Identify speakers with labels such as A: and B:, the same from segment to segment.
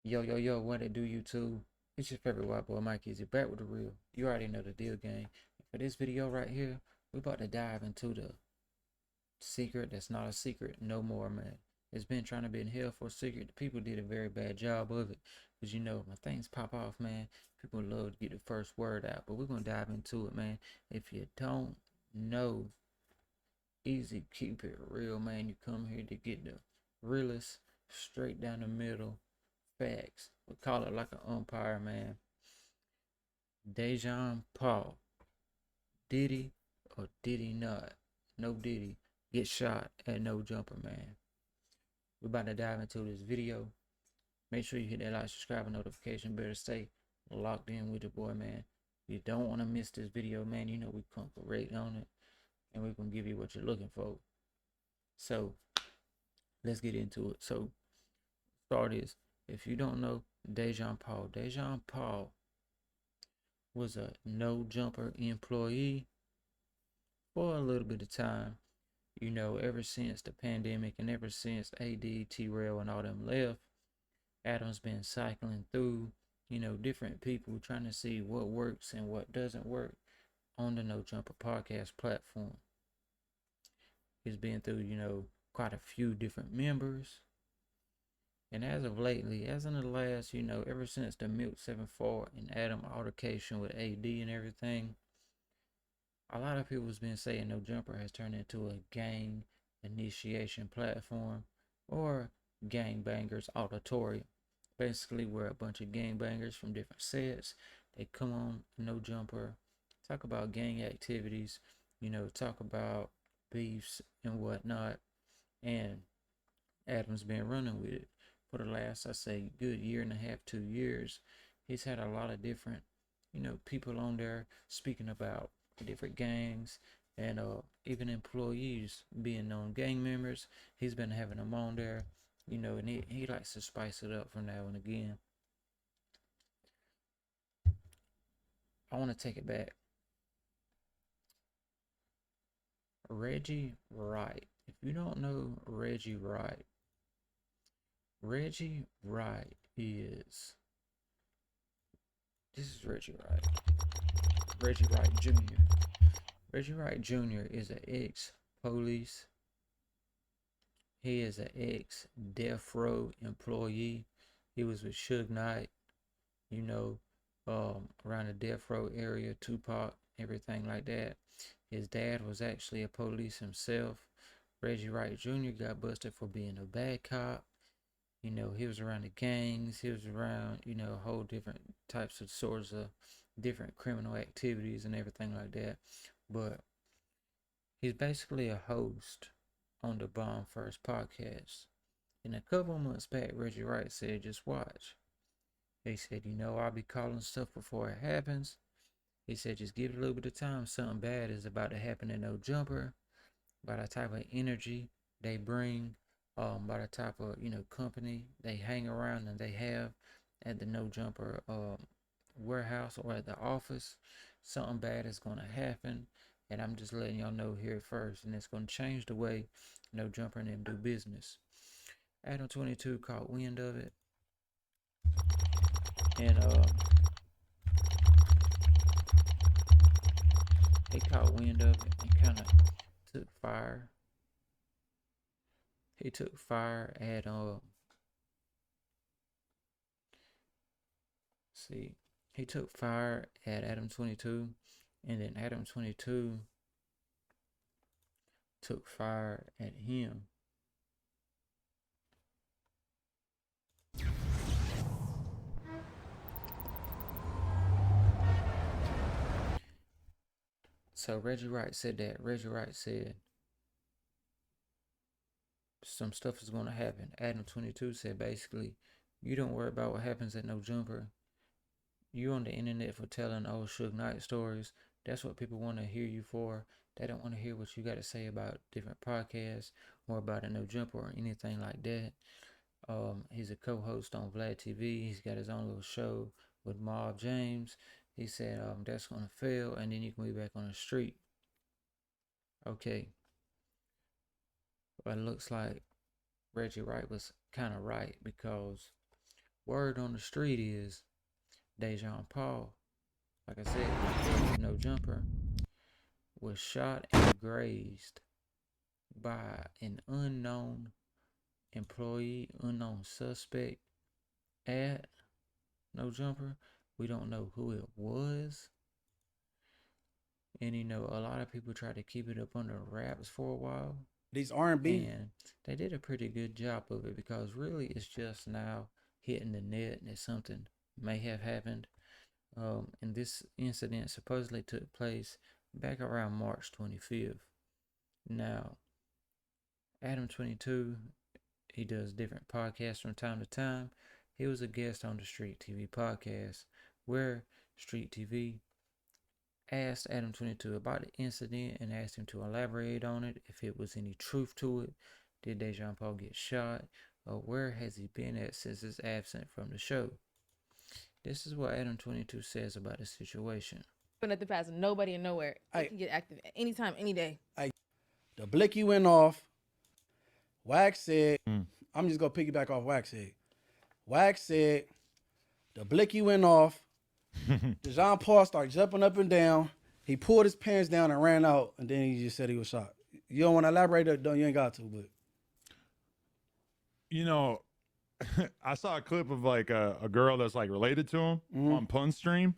A: Yo, yo, yo, what it do, YouTube? It's your favorite white boy, Mike Eazy, back with the real. You already know the deal, gang. For this video right here, we about to dive into the secret that's not a secret no more, man. It's been trying to be in hell for a secret. The people did a very bad job of it. Because, when things pop off, man, people love to get the first word out. But we're going to dive into it, man. If you don't know, Easy, keep it real, man. You come here to get the realest, straight down the middle facts. We call it like an umpire, man. Dejon Paul. Did he or did he not? No did he get shot at no jumper, man. We're about to dive into this video. Make sure you hit that like, subscribe, and notification. Better stay locked in with the boy, man. You don't want to miss this video, man. You know we come correct on it. And we're going to give you what you're looking for. So, let's get into it. So, start is, if you don't know Dejon Paul was a no jumper employee for a little bit of time. Ever since the pandemic and ever since AD, T-Rail, and all them left, Adam's been cycling through, different people trying to see what works and what doesn't work on the No Jumper podcast platform. He's been through, quite a few different members. And as of lately, as in the last, ever since the Milk 7-4 and Adam altercation with AD and everything, a lot of people's been saying No Jumper has turned into a gang initiation platform or gangbangers auditorium. Basically, where a bunch of gangbangers from different sets, they come on No Jumper, talk about gang activities, talk about beefs and whatnot. And Adam's been running with it for the last, I say, good year and a half, 2 years. He's had a lot of different, people on there speaking about different gangs and even employees being known gang members. He's been having them on there, and he likes to spice it up from now and again. I want to take it back. Reggie Wright. If you don't know Reggie Wright is, this is Reggie Wright. Reggie Wright Jr. Reggie Wright Jr. is an ex-police. He is an ex-death row employee. He was with Suge Knight, around the death row area, Tupac, everything like that. His dad was actually a police himself. Reggie Wright Jr. got busted for being a bad cop. He was around the gangs. He was around, a whole different types of sorts of different criminal activities and everything like that. But he's basically a host on the Bomb First podcast. And a couple months back, Reggie Wright said, just watch. He said, I'll be calling stuff before it happens. He said, just give it a little bit of time. Something bad is about to happen in No Jumper. By the type of energy they bring, by the type of, company they hang around and they have at the No Jumper warehouse or at the office, something bad is going to happen. And I'm just letting y'all know here first. And it's going to change the way No Jumper and them do business. Adam 22 caught wind of it. And he caught wind of it and kind of took fire. He took fire at he took fire at Adam 22, and then Adam 22 took fire at him. So Reggie Wright said that. Reggie Wright said some stuff is going to happen. Adam 22 said basically, you don't worry about what happens at No Jumper. You on the internet for telling old Suge Knight stories. That's what people want to hear you for. They don't want to hear what you got to say about different podcasts or about a No Jumper or anything like that. He's a co-host on Vlad TV. He's got his own little show with Mob James. He said that's going to fail and then you can be back on the street. Okay. But it looks like Reggie Wright was kind of right, because Word on the street is Dejon Paul, like I said, no jumper, was shot and grazed by an unknown employee, unknown suspect at No Jumper. We don't know who it was. And a lot of people try to keep it up under wraps for a while.
B: These R&B.
A: And they did a pretty good job of it because really it's just now hitting the net and something may have happened. And this incident supposedly took place back around March 25th. Now, Adam 22, he does different podcasts from time to time. He was a guest on the Street TV podcast where Street TV asked Adam 22 about the incident and asked him to elaborate on it, if it was any truth to it. Did Dejon Paul get shot? Or where has he been at since his absence from the show? This is what Adam 22 says about the situation.
C: At the past, nobody and nowhere. It can get active at any time, any day.
B: The blicky went off. Wax said, I'm just going to piggyback off Wax said. Wax said, the blicky went off. Dejon Paul started jumping up and down. He pulled his pants down and ran out, and then he just said he was shot. You don't want to elaborate? You ain't got to, but.
D: I saw a clip of like a girl that's like related to him on Pun Stream,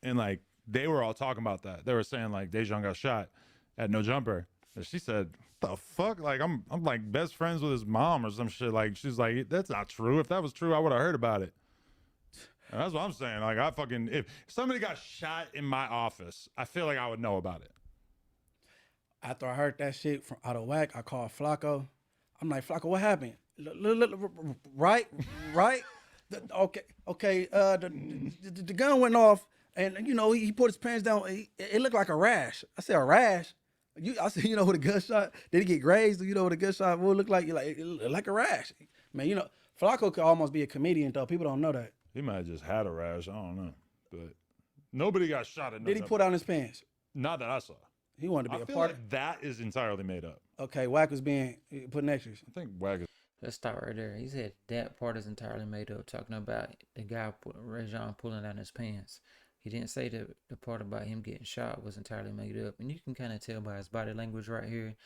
D: and like they were all talking about that. They were saying like Dejon got shot at No Jumper. And she said, "The fuck? Like I'm like best friends with his mom or some shit." Like she's like, "That's not true. If that was true, I would have heard about it." And that's what I'm saying. Like if somebody got shot in my office, I feel like I would know about it.
B: After I heard that shit from out of whack, I called Flacco. I'm like, Flacco, what happened? Right. Okay. The gun went off, and he put his pants down. It looked like a rash. I said, a rash. I said, with a gunshot, did he get grazed? What a gunshot would look like? It looked like a rash. Man, Flacco could almost be a comedian though. People don't know that.
D: He might have just had a rash. I don't know, but nobody got shot at.
B: Did he put down his pants?
D: Not that I saw.
B: He wanted to be
D: I
B: a
D: feel
B: part
D: like that is entirely made up.
B: Okay, Wack was being put extras.
D: I think Wack is.
A: Let's stop right there. He said that part is entirely made up, talking about the guy, Dejon, pulling down his pants. He didn't say that the part about him getting shot was entirely made up. And you can kind of tell by his body language right here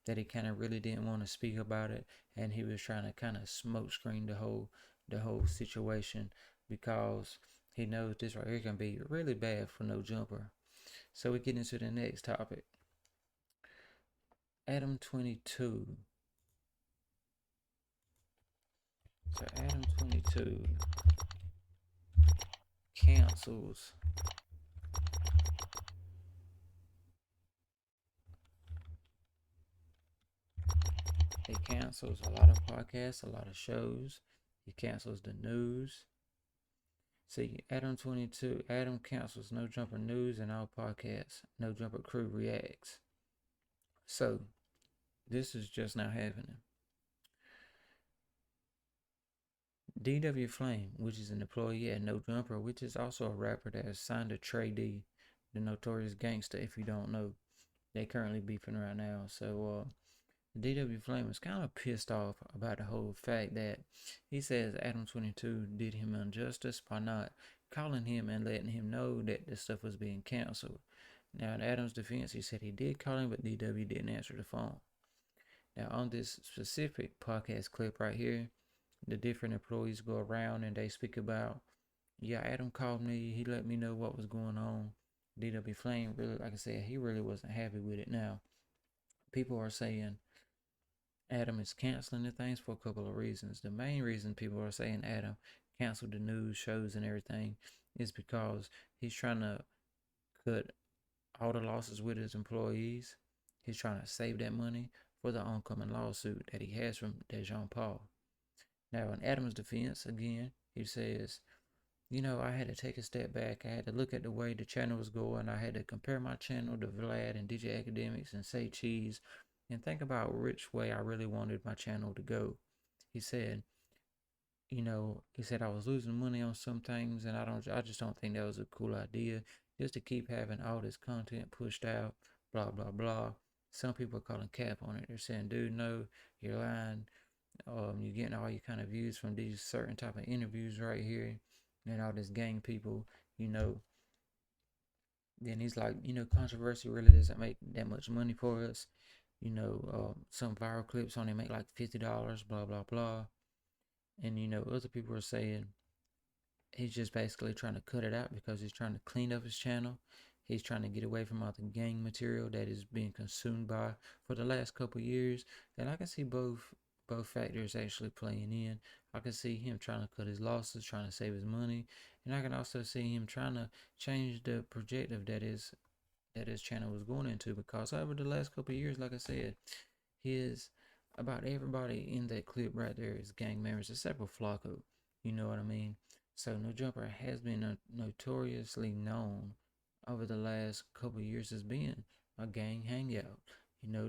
A: that he kind of really didn't want to speak about it. And he was trying to kind of smoke screen the whole situation because he knows this right here can be really bad for No Jumper. So we get into the next topic. Adam 22. So Adam 22 cancels a lot of podcasts, a lot of shows. He cancels the news. See, Adam cancels No Jumper news and all podcasts. No Jumper crew reacts. So this is just now happening. DW Flame, which is an employee at No Jumper, which is also a rapper that has signed to Trey D, the Notorious Gangster, if you don't know. They currently beefing right now. So DW Flame is kind of pissed off about the whole fact that he says Adam 22 did him injustice by not calling him and letting him know that this stuff was being canceled. Now, in Adam's defense, he said he did call him, but DW didn't answer the phone. Now, on this specific podcast clip right here, the different employees go around and they speak about, yeah, Adam called me. He let me know what was going on. DW Flame, really, like I said, he really wasn't happy with it. Now, people are saying Adam is canceling the things for a couple of reasons. The main reason people are saying Adam canceled the news shows and everything is because he's trying to cut all the losses with his employees. He's trying to save that money for the oncoming lawsuit that he has from Dejon Paul. Now, in Adam's defense, again, he says, I had to take a step back. I had to look at the way the channel was going. I had to compare my channel to Vlad and DJ Academics and Say Cheese and think about which way I really wanted my channel to go. He said, I was losing money on some things, and I just don't think that was a cool idea, just to keep having all this content pushed out, blah, blah, blah. Some people are calling cap on it. They're saying, dude, no, you're lying. You're getting all your kind of views from these certain type of interviews right here, and all this gang people, you know. Then he's like, controversy really doesn't make that much money for us. Some viral clips only make like $50, blah blah blah. And other people are saying he's just basically trying to cut it out because he's trying to clean up his channel. He's trying to get away from all the gang material that is being consumed by for the last couple of years. And I can see both factors actually playing in. I can see him trying to cut his losses, trying to save his money, and I can also see him trying to change the projective that his channel was going into, because over the last couple of years, like I said, his about everybody in that clip right there is gang members except for Flacco. You know what I mean? So No Jumper has been notoriously known over the last couple of years as being a gang hangout.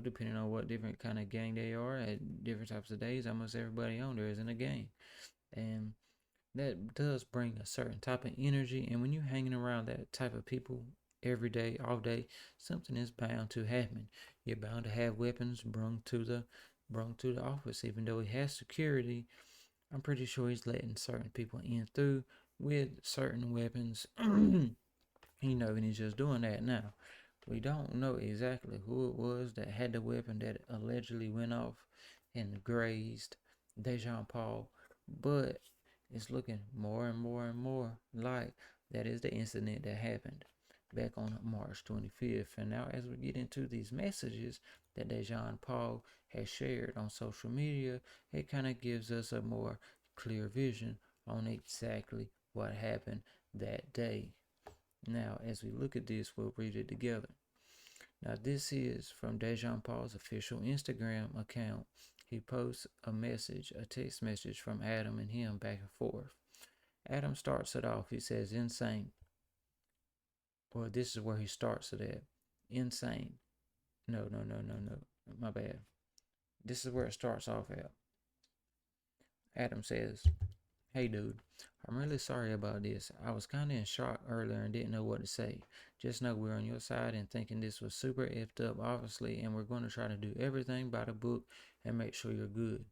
A: Depending on what different kind of gang they are at different types of days, almost everybody on there is in a gang. And that does bring a certain type of energy. And when you're hanging around that type of people every day, all day, something is bound to happen. You're bound to have weapons brung to the office. Even though he has security, I'm pretty sure he's letting certain people in through with certain weapons. And he's just doing that now. We don't know exactly who it was that had the weapon that allegedly went off and grazed Dejon Paul, but it's looking more and more and more like that is the incident that happened back on March 25th. And now, as we get into these messages that Dejon Paul has shared on social media, it kind of gives us a more clear vision on exactly what happened that day. Now, as we look at this, we'll read it together. Now, this is from Dejon Paul's official Instagram account. He posts a text message from Adam and him back and forth. Adam starts it off. He says, insane. Well, this is where he starts it at. Insane. No. My bad. This is where it starts off at. Adam says, hey dude, I'm really sorry about this. I was kind of in shock earlier and didn't know what to say. Just know we're on your side and thinking this was super effed up, obviously, and we're going to try to do everything by the book and make sure you're good.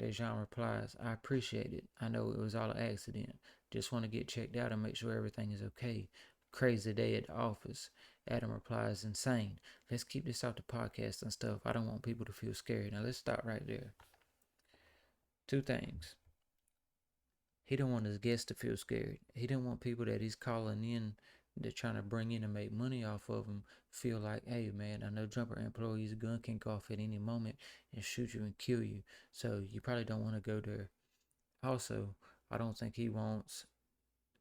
A: Dejon replies, I appreciate it. I know it was all an accident. Just want to get checked out and make sure everything is okay. Crazy day at the office. Adam replies, insane. Let's keep this off the podcast and stuff. I don't want people to feel scared. Now let's stop right there. Two things. He don't want his guests to feel scared. He don't want people that he's calling in, they're trying to bring in and make money off of him, feel like, hey man, I know Jumper employees' gun can go off at any moment and shoot you and kill you. So you probably don't want to go there. Also, I don't think he wants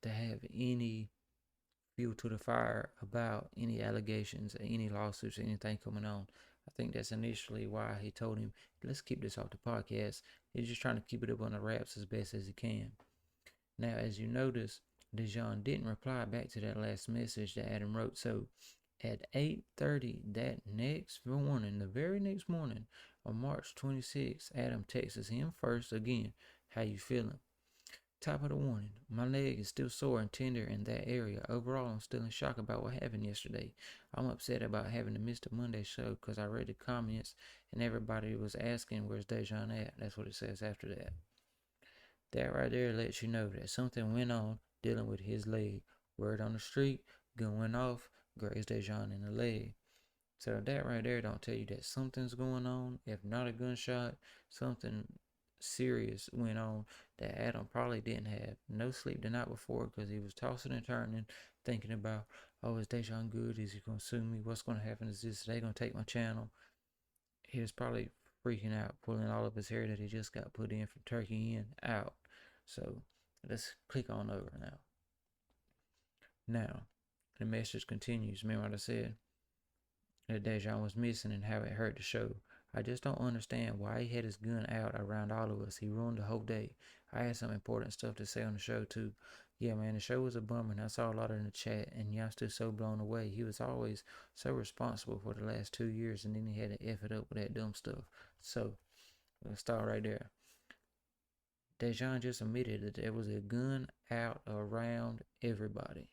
A: to have any fuel to the fire about any allegations, any lawsuits, anything coming on. I think that's initially why he told him, let's keep this off the podcast. He's just trying to keep it up on the wraps as best as he can. Now, as you notice, Dejon didn't reply back to that last message that Adam wrote. So at 8:30 that next morning, the very next morning on March 26th, Adam texts him first again, how you feeling? Top of the warning, my leg is still sore and tender in that area. Overall, I'm still in shock about what happened yesterday. I'm upset about having to miss the Monday show because I read the comments and everybody was asking where's Dejon at. That's what it says after that. That right there lets you know that something went on dealing with his leg. Word on the street, gun went off, grazed Dejon in the leg. So that right there don't tell you that something's going on. If not a gunshot, something serious went on that Adam probably didn't have no sleep the night before because he was tossing and turning, thinking about, oh, is Dejon good? Is he going to sue me? What's going to happen? Is this? Are they going to take my channel? He was probably freaking out, pulling all of his hair that he just got put in from Turkey Inn out. So let's click on over now. Now, the message continues. Remember what I said? That Dejon was missing and how it hurt the show. I just don't understand why he had his gun out around all of us. He ruined the whole day. I had some important stuff to say on the show too. Yeah, man, the show was a bummer, and I saw a lot in the chat, and y'all still so blown away. He was always so responsible for the last 2 years, and then he had to F it up with that dumb stuff. So, let's start right there. Dejon just admitted that there was a gun out around everybody.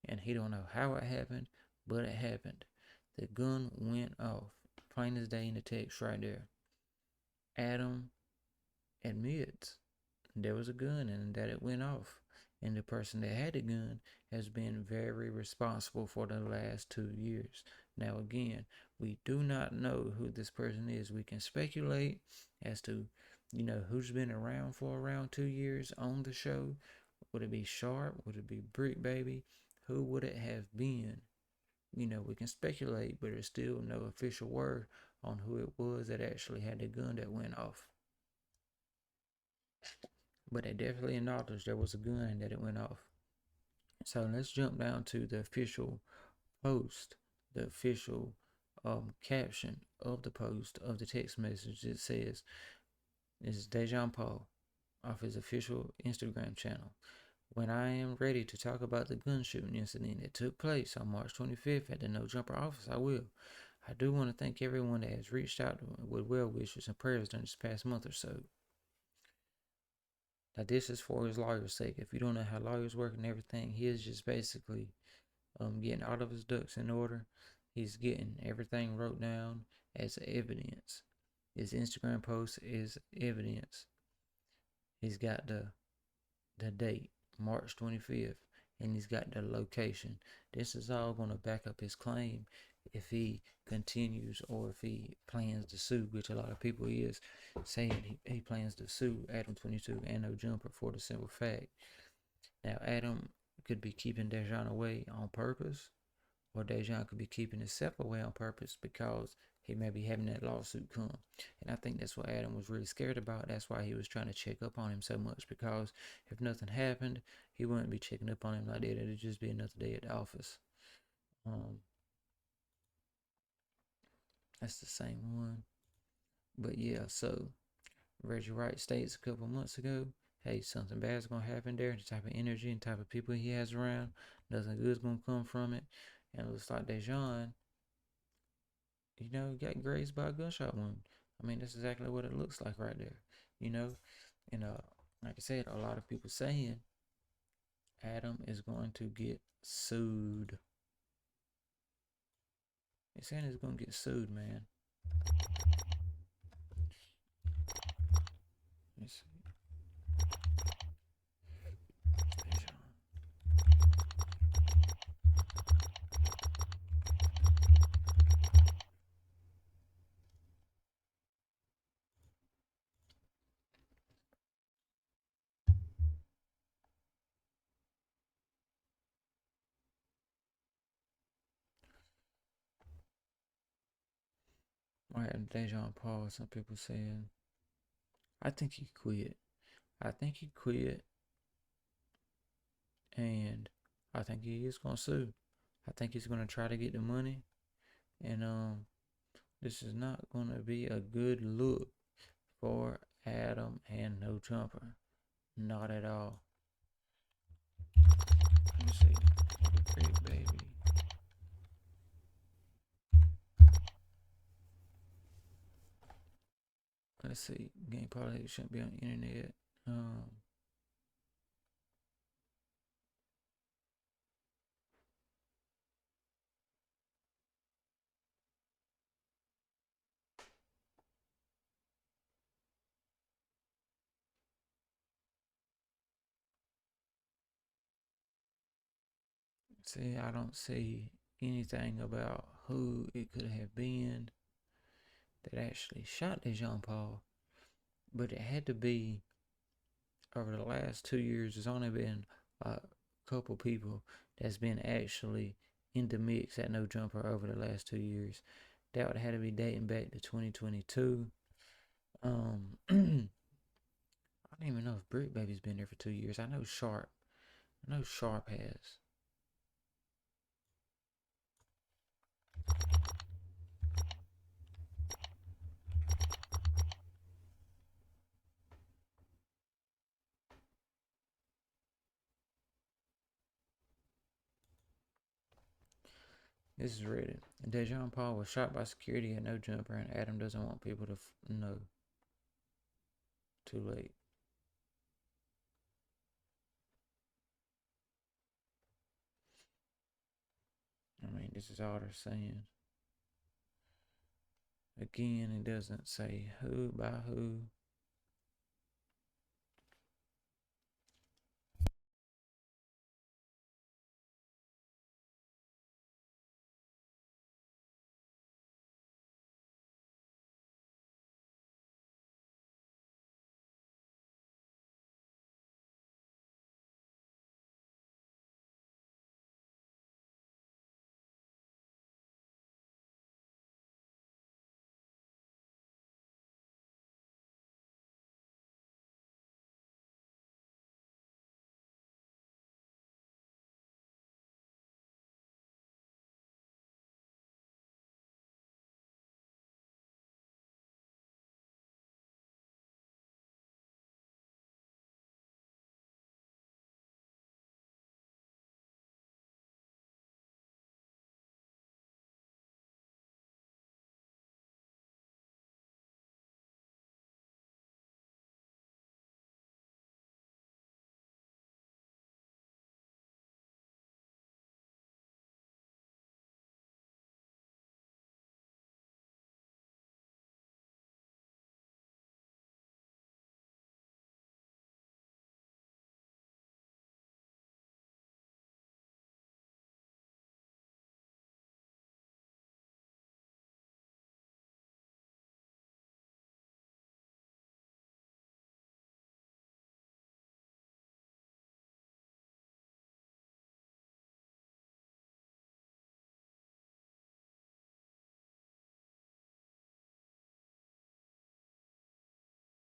A: And he don't know how it happened, but it happened. The gun went off. Plain as day in the text right there. Adam admits there was a gun and that it went off. And the person that had the gun has been very responsible for the last 2 years. Now, again, we do not know who this person is. We can speculate as to, who's been around for around 2 years on the show. Would it be Sharp? Would it be Brick Baby? Who would it have been? We can speculate, but there's still no official word on who it was that actually had the gun that went off. But they definitely acknowledged there was a gun and that it went off. So let's jump down to the official post, the official caption of the post of the text message. It says, "This is Dejon Paul off his official Instagram channel. When I am ready to talk about the gun shooting incident that took place on March 25th at the No Jumper office, I will. I do want to thank everyone that has reached out with well wishes and prayers during this past month or so." Now, this is for his lawyer's sake. If you don't know how lawyers work and everything, he is just basically getting all of his ducks in order. He's getting everything wrote down as evidence. His Instagram post is evidence. He's got the date, March 25th, and he's got the location. This is all going to back up his claim if he continues or if he plans to sue, which a lot of people is saying he plans to sue Adam 22 and No Jumper for the simple fact. Now, Adam could be keeping Dejon away on purpose, or Dejon could be keeping himself away on purpose because he may be having that lawsuit come. And I think that's what Adam was really scared about. That's why he was trying to check up on him so much, because if nothing happened, he wouldn't be checking up on him like that. It'd just be another day at the office. That's the same one. But yeah, so Reggie Wright states a couple months ago, hey, something bad's going to happen there. The type of energy and type of people he has around, nothing good's going to come from it. And it looks like Dejon, got grazed by a gunshot wound. I mean, that's exactly what it looks like right there, And like I said, a lot of people saying Adam is going to get sued. They're saying he's going to get sued, man. Let's see. What happened to Dejon Paul? Some people saying, I think he quit. I think he quit, and I think he is gonna sue. I think he's gonna try to get the money, and this is not gonna be a good look for Adam and No Jumper. Not at all. Let me see. Great baby. Let's see. Game probably shouldn't be on the internet. See, I don't see anything about who it could have been that actually shot Dejon Paul, but it had to be over the last 2 years. There's only been a couple people that's been actually in the mix at No Jumper over the last 2 years. That would have to be dating back to 2022. I don't even know if Brick Baby's been there for 2 years. I know Sharp has. This is Reddit. Dejon Paul was shot by security at No Jumper, and Adam doesn't want people to know. Too late. I mean, this is all they're saying. Again, it doesn't say who by who.